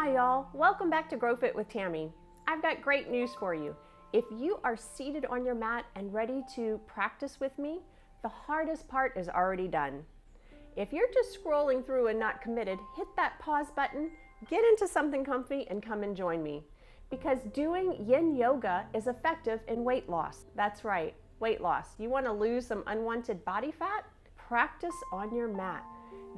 Hi y'all, welcome back to GroFit with Tammy. I've got great news for you. If you are seated on your mat and ready to practice with me, the hardest part is already done. If you're just scrolling through and not committed, hit that pause button, get into something comfy and come and join me. Because doing YIN yoga is effective in weight loss. That's right, weight loss. You want to lose some unwanted body fat? Practice on your mat.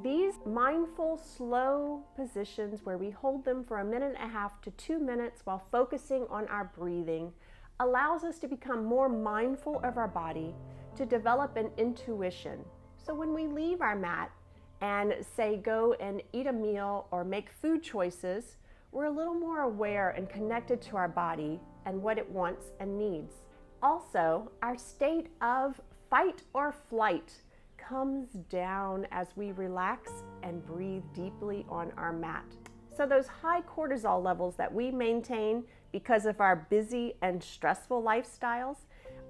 These mindful, slow positions where we hold them for 1.5 to 2 minutes while focusing on our breathing allows us to become more mindful of our body, to develop an intuition. So when we leave our mat and say go and eat a meal or make food choices, we're a little more aware and connected to our body and what it wants and needs. Also, our state of fight or flight comes down as we relax and breathe deeply on our mat. So those high cortisol levels that we maintain because of our busy and stressful lifestyles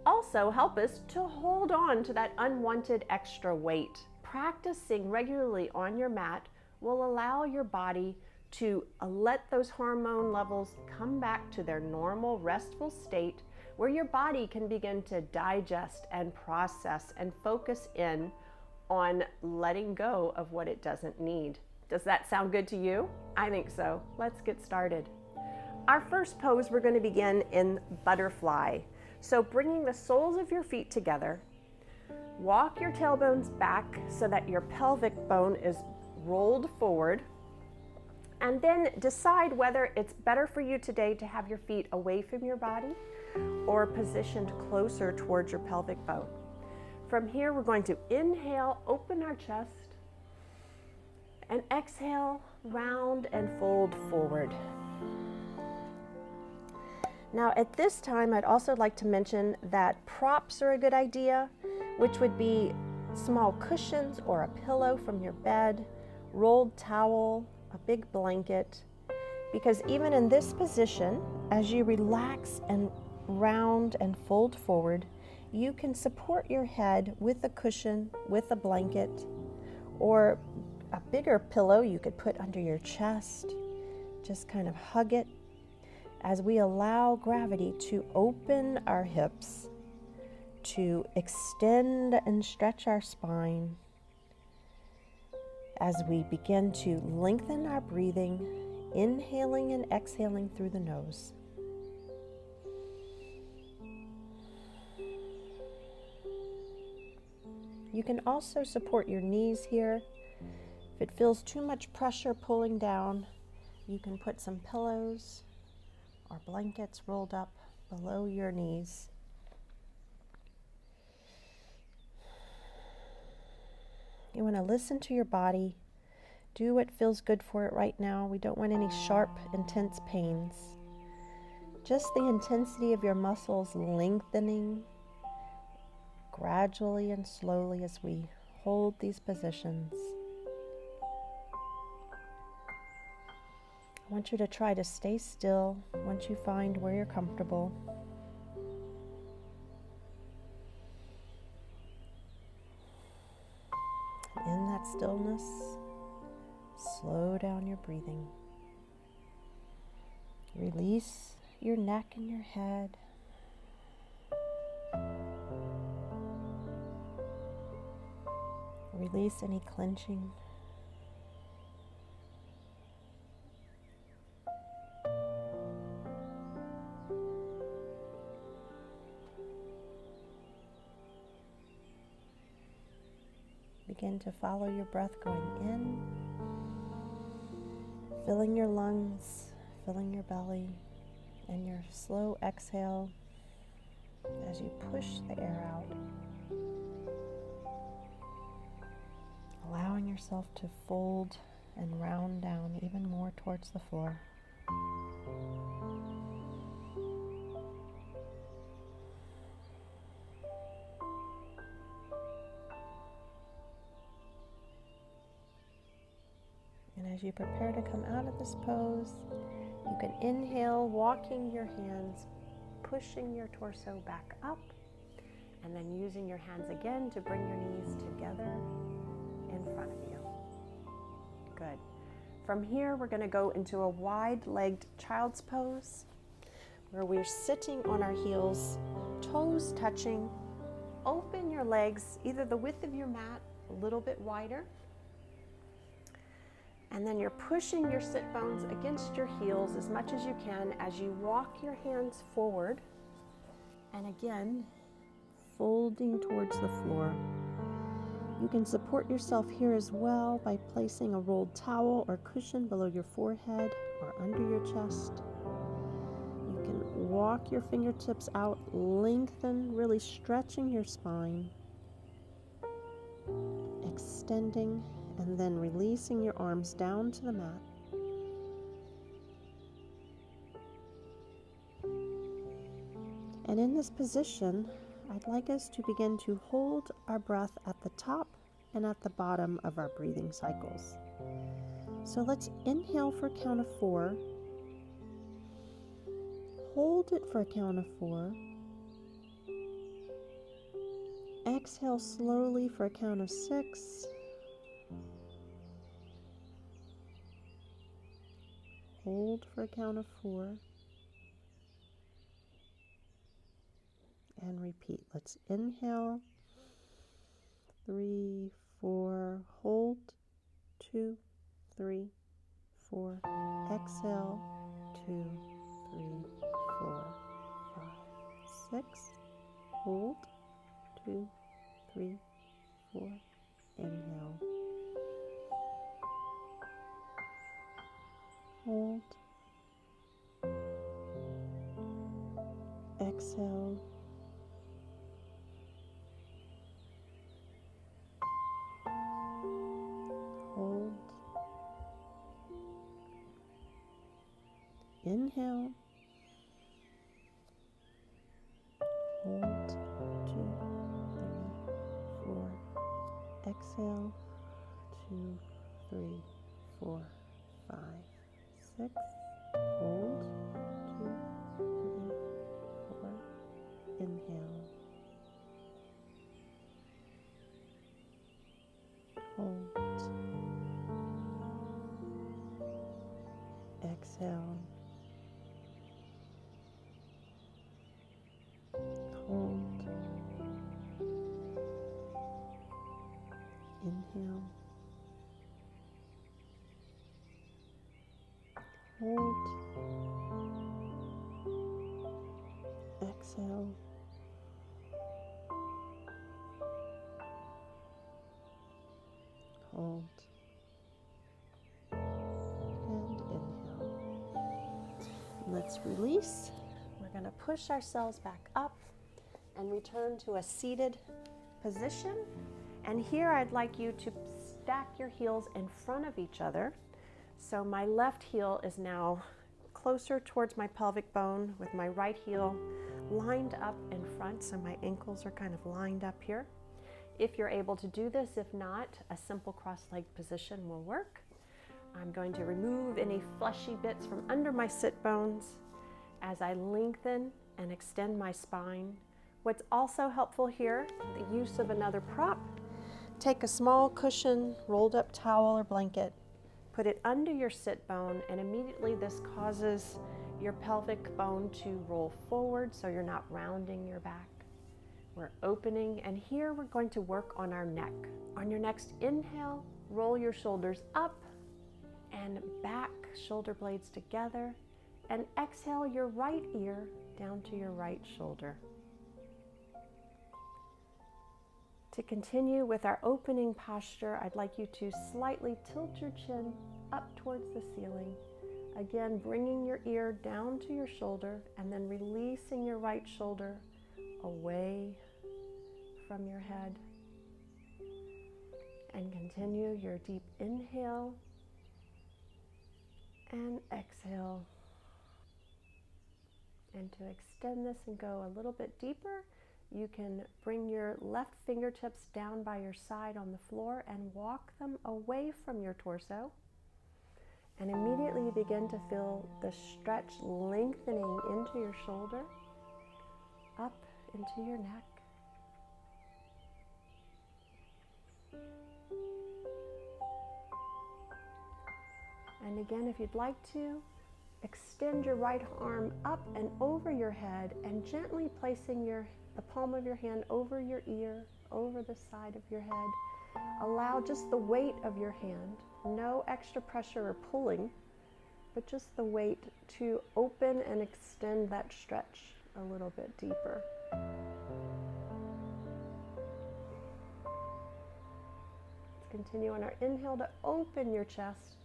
also help us to hold on to that unwanted extra weight. Practicing regularly on your mat will allow your body to let those hormone levels come back to their normal restful state where your body can begin to digest and process and focus in on letting go of what it doesn't need. Does that sound good to you? I think so. Let's get started. Our first pose, we're going to begin in butterfly. So bringing the soles of your feet together, walk your tailbones back so that your pelvic bone is rolled forward, and then decide whether it's better for you today to have your feet away from your body or positioned closer towards your pelvic bone. From here, we're going to inhale, open our chest, and exhale, round and fold forward. Now at this time, I'd also like to mention that props are a good idea, which would be small cushions or a pillow from your bed, rolled towel, a big blanket, because even in this position, as you relax and round and fold forward, you can support your head with a cushion, with a blanket, or a bigger pillow you could put under your chest. Just kind of hug it as we allow gravity to open our hips, to extend and stretch our spine, as we begin to lengthen our breathing, inhaling and exhaling through the nose. You can also support your knees here. If it feels too much pressure pulling down, you can put some pillows or blankets rolled up below your knees. You want to listen to your body. Do what feels good for it right now. We don't want any sharp, intense pains. Just the intensity of your muscles lengthening gradually and slowly as we hold these positions. I want you to try to stay still once you find where you're comfortable. In that stillness, slow down your breathing. Release your neck and your head. Release any clenching. Begin to follow your breath going in, filling your lungs, filling your belly, and your slow exhale as you push the air out. Allowing yourself to fold and round down even more towards the floor. And as you prepare to come out of this pose, you can inhale, walking your hands, pushing your torso back up, and then using your hands again to bring your knees together in front of you. Good. From here, we're going to go into a wide-legged child's pose, where we're sitting on our heels, toes touching. Open your legs, either the width of your mat, a little bit wider, and then you're pushing your sit bones against your heels as much as you can as you walk your hands forward. And again, folding towards the floor. You can support yourself here as well by placing a rolled towel or cushion below your forehead or under your chest. You can walk your fingertips out, lengthen, really stretching your spine, extending, and then releasing your arms down to the mat. And in this position, I'd like us to begin to hold our breath at the top and at the bottom of our breathing cycles. So let's inhale for a count of 4. Hold it for a count of 4. Exhale slowly for a count of 6. Hold for a count of 4. And repeat. Let's inhale. 3, 4. Hold. 2, 3, 4. Exhale. 2, 3, 4, 5, 6. Hold. 2, 3, 4. Inhale. Hold. Exhale. Hold. Inhale. Hold. 2, 3, 4. Exhale. 2, 3, 4, 5, 6. Hold. 2, 3, 4. Inhale. Hold. Exhale. Hold. Inhale. Hold. Exhale. Hold. And inhale. Let's release. We're going to push ourselves back up and return to a seated position. And here I'd like you to stack your heels in front of each other. So my left heel is now closer towards my pelvic bone with my right heel lined up in front, so my ankles are kind of lined up here. If you're able to do this, if not, a simple cross-legged position will work. I'm going to remove any fleshy bits from under my sit bones as I lengthen and extend my spine. What's also helpful here, the use of another prop. Take a small cushion, rolled up towel or blanket, put it under your sit bone, and immediately this causes your pelvic bone to roll forward so you're not rounding your back. We're opening, and here we're going to work on our neck. On your next inhale, roll your shoulders up and back, shoulder blades together, and exhale your right ear down to your right shoulder. To continue with our opening posture, I'd like you to slightly tilt your chin up towards the ceiling. Again, bringing your ear down to your shoulder and then releasing your right shoulder away from your head. And continue your deep inhale and exhale. And to extend this and go a little bit deeper, you can bring your left fingertips down by your side on the floor and walk them away from your torso. And immediately you begin to feel the stretch lengthening into your shoulder, up into your neck. And again, if you'd like to, extend your right arm up and over your head and gently placing the palm of your hand over your ear, over the side of your head. Allow just the weight of your hand, no extra pressure or pulling, but just the weight to open and extend that stretch a little bit deeper. Let's continue on our inhale to open your chest,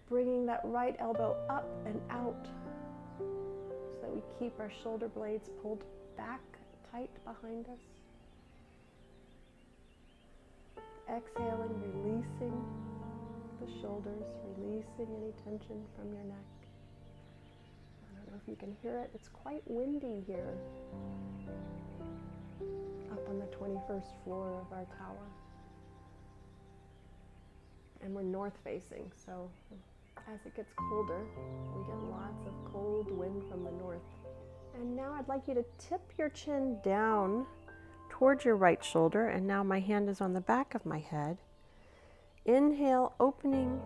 bringing that right elbow up and out so that we keep our shoulder blades pulled back tight behind us. Exhaling, releasing the shoulders, releasing any tension from your neck. I don't know if you can hear it. It's quite windy here up on the 21st floor of our tower. And we're north facing, so as it gets colder, we get lots of cold wind from the north. And now I'd like you to tip your chin down towards your right shoulder, and now my hand is on the back of my head. Inhale, opening,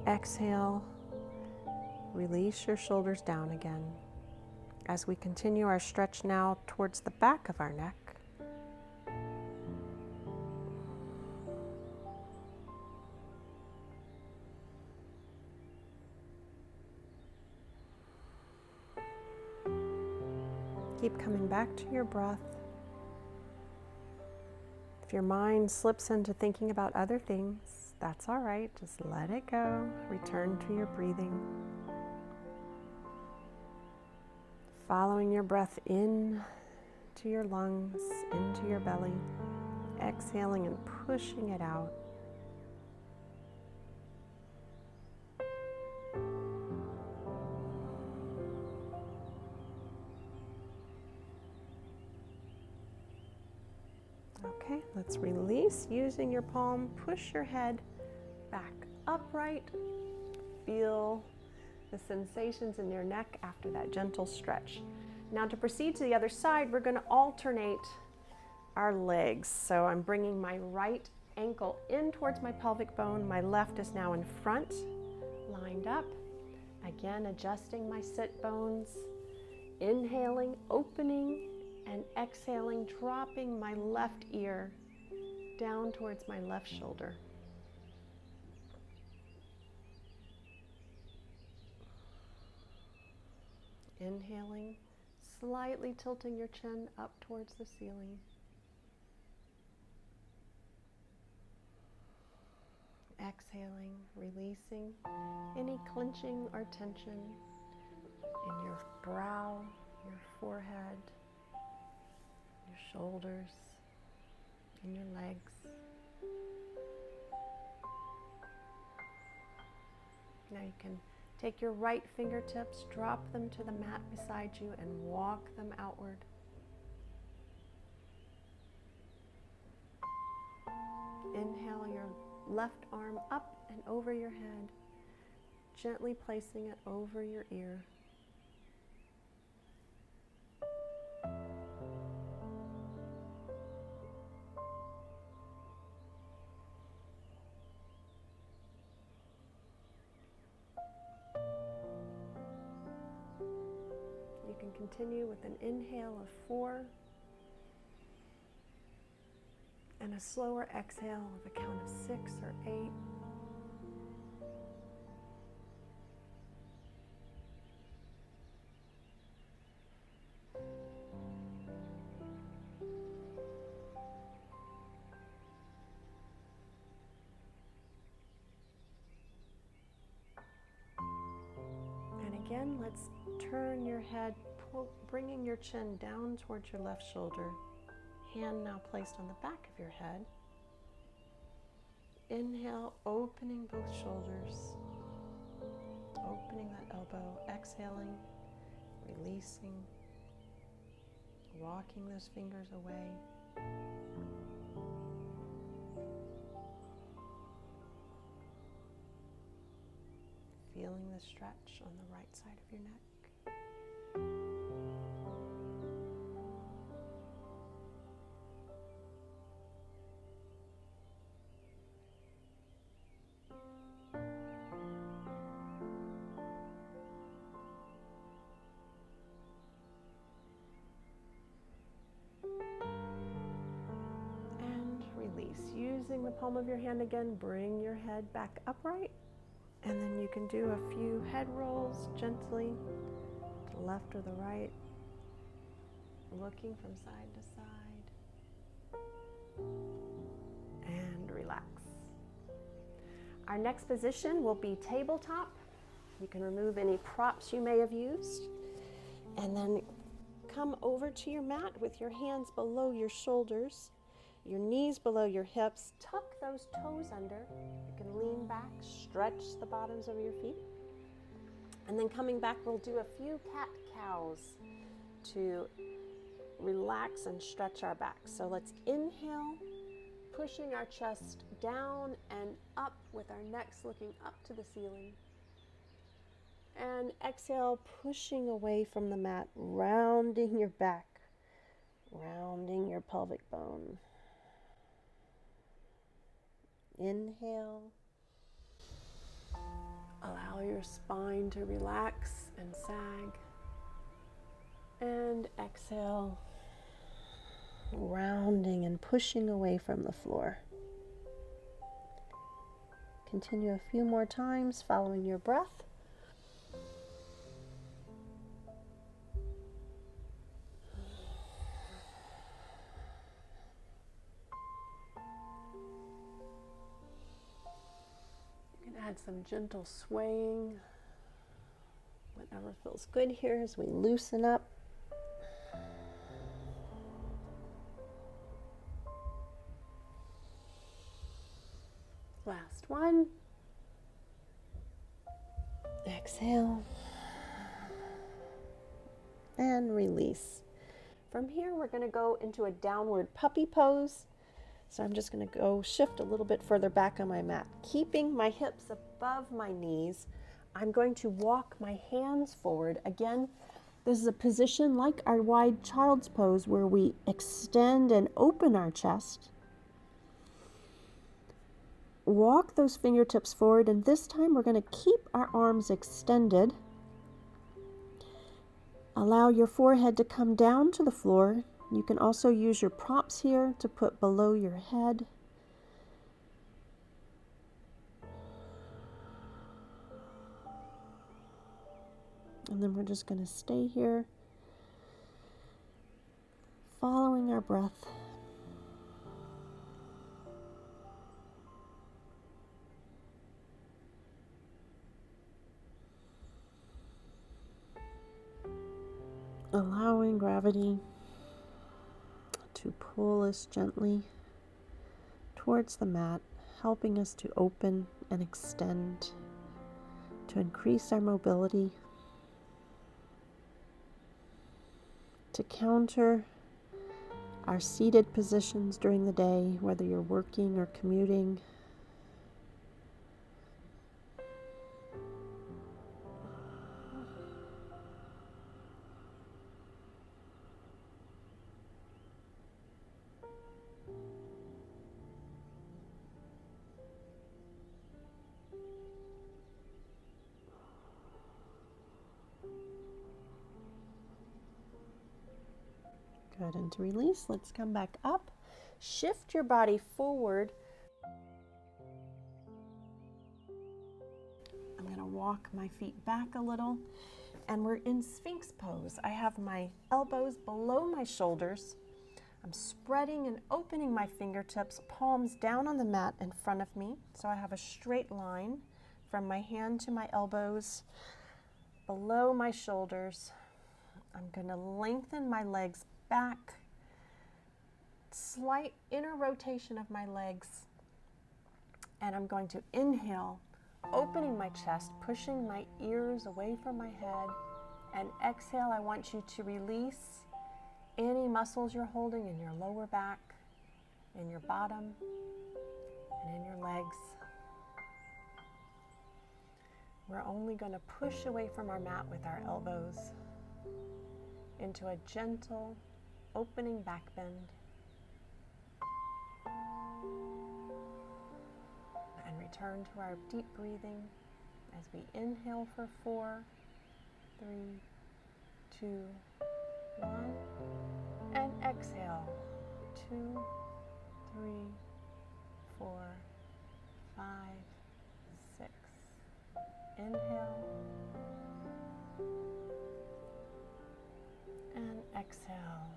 exhale, release your shoulders down again. As we continue our stretch now towards the back of our neck. Keep coming back to your breath. If your mind slips into thinking about other things, that's all right. Just let it go. Return to your breathing. Following your breath in to your lungs, into your belly. Exhaling and pushing it out. Okay, let's release using your palm. Push your head back upright. Feel the sensations in your neck after that gentle stretch. Now to proceed to the other side, we're going to alternate our legs. So I'm bringing my right ankle in towards my pelvic bone. My left is now in front, lined up. Again, adjusting my sit bones. Inhaling, opening, and exhaling, dropping my left ear down towards my left shoulder. Inhaling, slightly tilting your chin up towards the ceiling. Exhaling, releasing any clenching or tension in your brow, your forehead, your shoulders, and your legs. Now you can take your right fingertips, drop them to the mat beside you, and walk them outward. Inhale your left arm up and over your head, gently placing it over your ear. You can continue with an inhale of 4 and a slower exhale with a count of 6 or 8. And again, let's turn your head, bringing your chin down towards your left shoulder. Hand now placed on the back of your head. Inhale, opening both shoulders, opening that elbow, exhaling, releasing, walking those fingers away. Feeling the stretch on the right side of your neck. Using the palm of your hand again, bring your head back upright. And then you can do a few head rolls gently to the left or the right, looking from side to side. And relax. Our next position will be tabletop. You can remove any props you may have used. And then come over to your mat with your hands below your shoulders, your knees below your hips. Tuck those toes under. You can lean back, stretch the bottoms of your feet. And then coming back, we'll do a few cat-cows to relax and stretch our back. So let's inhale, pushing our chest down and up with our necks looking up to the ceiling. And exhale, pushing away from the mat, rounding your back, rounding your pelvic bone. Inhale. Allow your spine to relax and sag. And exhale, rounding and pushing away from the floor. Continue a few more times following your breath. Add some gentle swaying, whatever feels good here as we loosen up. Last one. Exhale. And release. From here, we're going to go into a downward puppy pose. So I'm just going to go shift a little bit further back on my mat. Keeping my hips above my knees, I'm going to walk my hands forward. Again, this is a position like our wide child's pose where we extend and open our chest. Walk those fingertips forward, and this time we're going to keep our arms extended. Allow your forehead to come down to the floor. You can also use your props here to put below your head. And then we're just going to stay here, following our breath. Allowing gravity to pull us gently towards the mat, helping us to open and extend, to increase our mobility, to counter our seated positions during the day, whether you're working or commuting. Good, and to release, let's come back up. Shift your body forward. I'm going to walk my feet back a little, and we're in Sphinx pose. I have my elbows below my shoulders. I'm spreading and opening my fingertips, palms down on the mat in front of me. So I have a straight line from my hand to my elbows, below my shoulders. I'm going to lengthen my legs back, slight inner rotation of my legs, and I'm going to inhale, opening my chest, pushing my ears away from my head, and exhale, I want you to release any muscles you're holding in your lower back, in your bottom, and in your legs. We're only going to push away from our mat with our elbows into a gentle opening back bend. And return to our deep breathing as we inhale for 4, 3, 2, 1, and exhale 2, 3, 4, 5, 6. Inhale and exhale,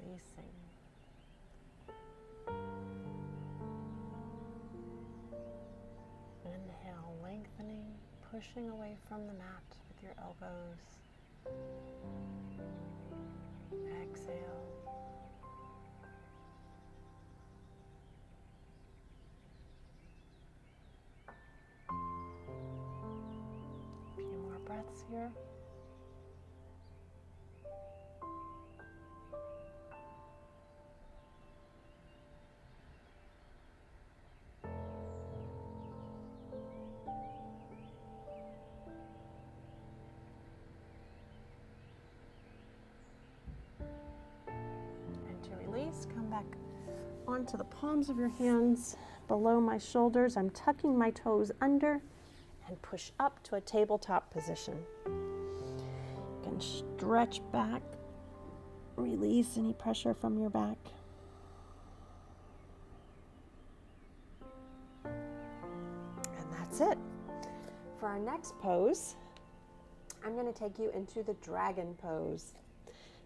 releasing. Inhale, lengthening, pushing away from the mat with your elbows. Exhale. A few more breaths here. Come back onto the palms of your hands below my shoulders. I'm tucking my toes under and push up to a tabletop position. You can stretch back, release any pressure from your back. And that's it. For our next pose, I'm going to take you into the dragon pose.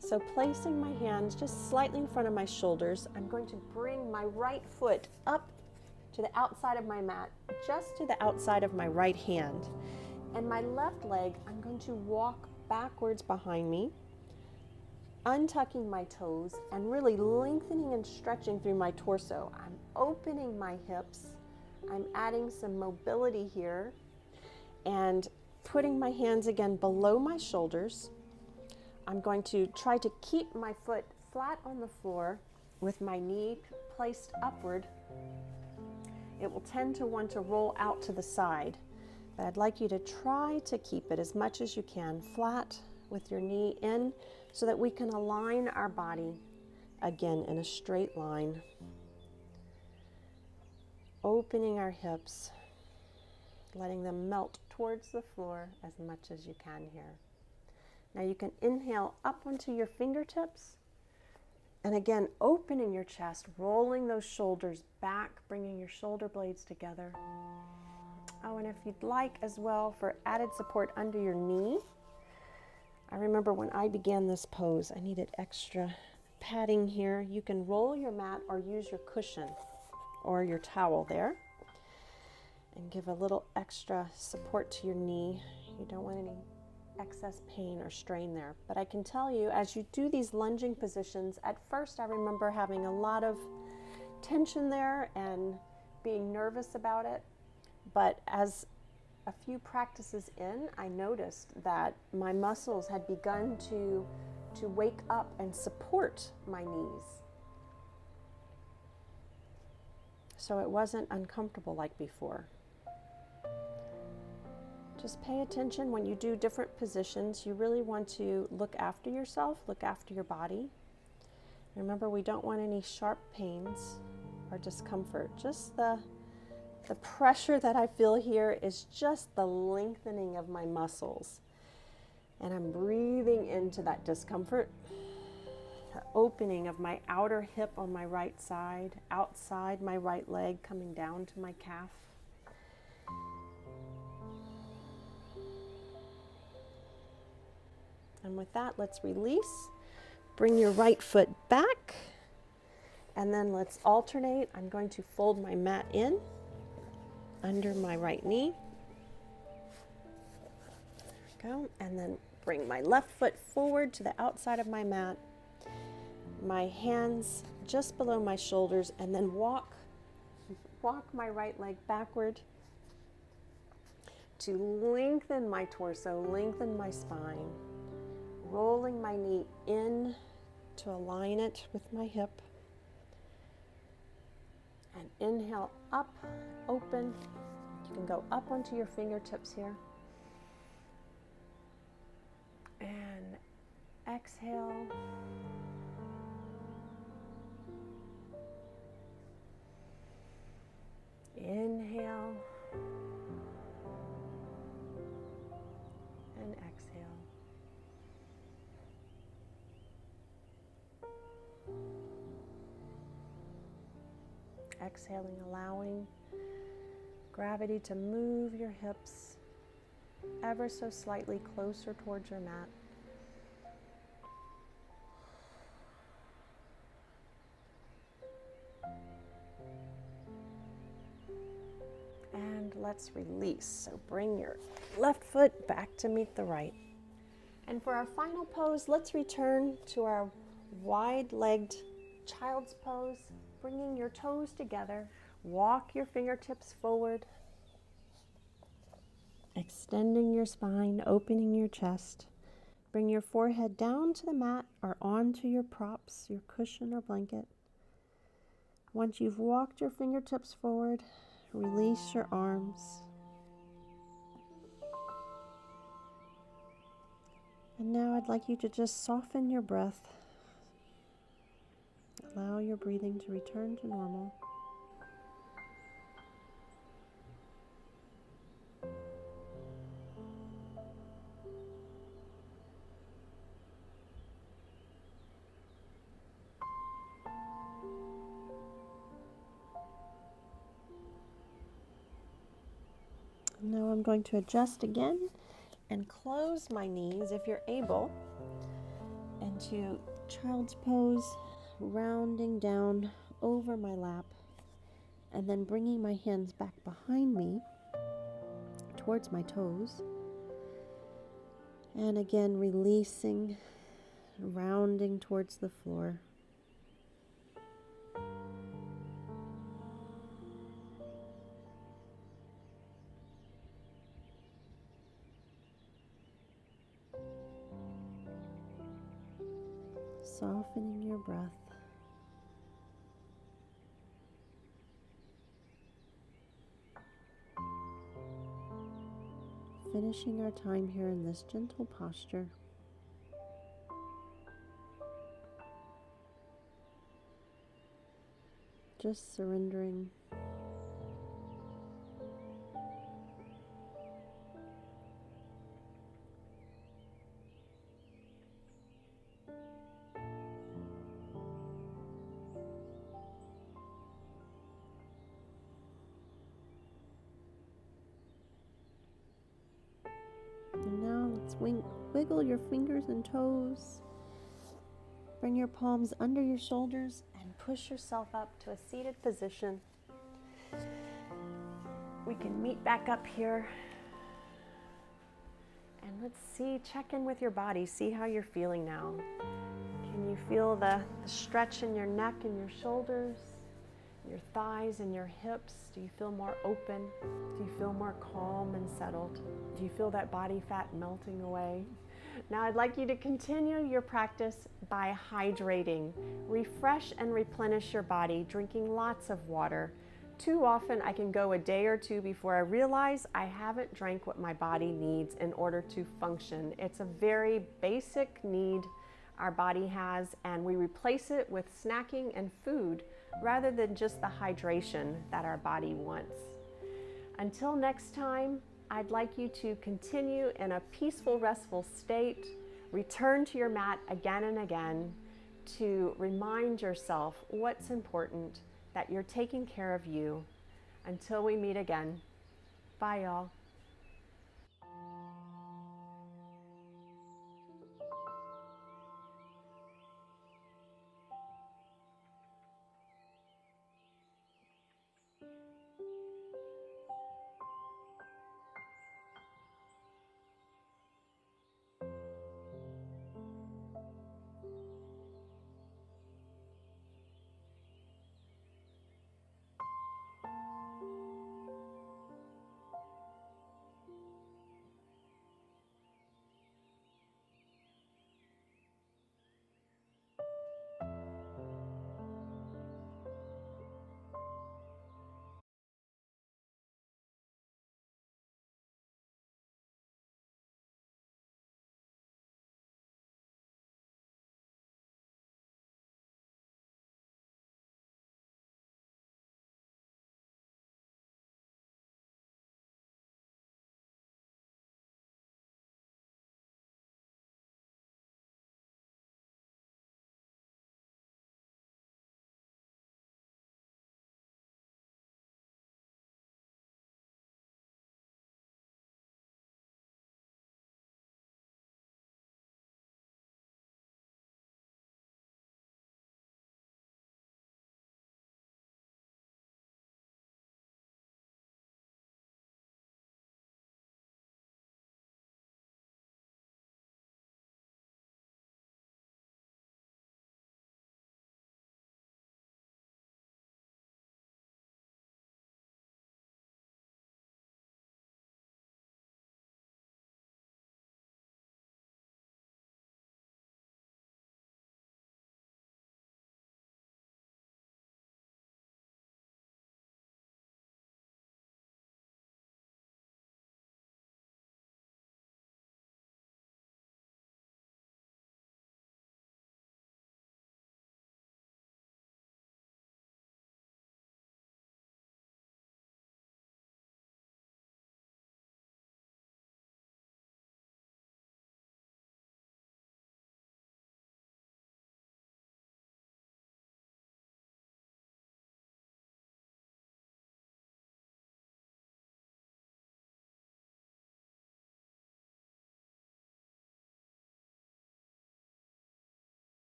So placing my hands just slightly in front of my shoulders, I'm going to bring my right foot up to the outside of my mat, just to the outside of my right hand. And my left leg, I'm going to walk backwards behind me, untucking my toes and really lengthening and stretching through my torso. I'm opening my hips. I'm adding some mobility here and putting my hands again below my shoulders. I'm going to try to keep my foot flat on the floor with my knee placed upward. It will tend to want to roll out to the side, but I'd like you to try to keep it as much as you can flat with your knee in so that we can align our body again in a straight line. Opening our hips, letting them melt towards the floor as much as you can here. Now you can inhale up onto your fingertips, and again opening your chest, rolling those shoulders back, bringing your shoulder blades together. Oh, and if you'd like as well, for added support under your knee, I remember when I began this pose, I needed extra padding here. You can roll your mat or use your cushion or your towel there and give a little extra support to your knee. You don't want any excess pain or strain there. But I can tell you, as you do these lunging positions, at first I remember having a lot of tension there and being nervous about it. But as a few practices in, I noticed that my muscles had begun to wake up and support my knees. So it wasn't uncomfortable like before. Just pay attention when you do different positions. You really want to look after yourself, look after your body. Remember, we don't want any sharp pains or discomfort. Just the pressure that I feel here is just the lengthening of my muscles. And I'm breathing into that discomfort. The opening of my outer hip on my right side, outside my right leg coming down to my calf. And with that, let's release. Bring your right foot back. And then let's alternate. I'm going to fold my mat in under my right knee. There we go. And then bring my left foot forward to the outside of my mat. My hands just below my shoulders, and then walk my right leg backward to lengthen my torso, lengthen my spine. Rolling my knee in to align it with my hip. And inhale up, open. You can go up onto your fingertips here. And exhale. Inhale. And exhale. exhaling, allowing gravity to move your hips ever so slightly closer towards your mat. And let's release. So bring your left foot back to meet the right. And for our final pose, let's return to our wide-legged child's pose, bringing your toes together. Walk your fingertips forward, extending your spine, opening your chest. Bring your forehead down to the mat or onto your props, your cushion or blanket. Once you've walked your fingertips forward, release your arms. And now I'd like you to just soften your breath. Allow your breathing to return to normal. Now I'm going to adjust again and close my knees if you're able into child's pose, rounding down over my lap and then bringing my hands back behind me towards my toes. And again, releasing, rounding towards the floor. Softening your breath. Finishing our time here in this gentle posture. Just surrendering. And now let's wiggle your fingers and toes. Bring your palms under your shoulders and push yourself up to a seated position. We can meet back up here. And let's see, check in with your body, see how you're feeling now. Can you feel the stretch in your neck and your shoulders, your thighs and your hips? Do you feel more open? Do you feel more calm and settled? Do you feel that body fat melting away? Now I'd like you to continue your practice by hydrating. Refresh and replenish your body, drinking lots of water. Too often I can go a day or two before I realize I haven't drank what my body needs in order to function. It's a very basic need our body has, and we replace it with snacking and food rather than just the hydration that our body wants. Until next time, I'd like you to continue in a peaceful, restful state. Return to your mat again and again to remind yourself what's important, that you're taking care of you. Until we meet again. Bye, y'all.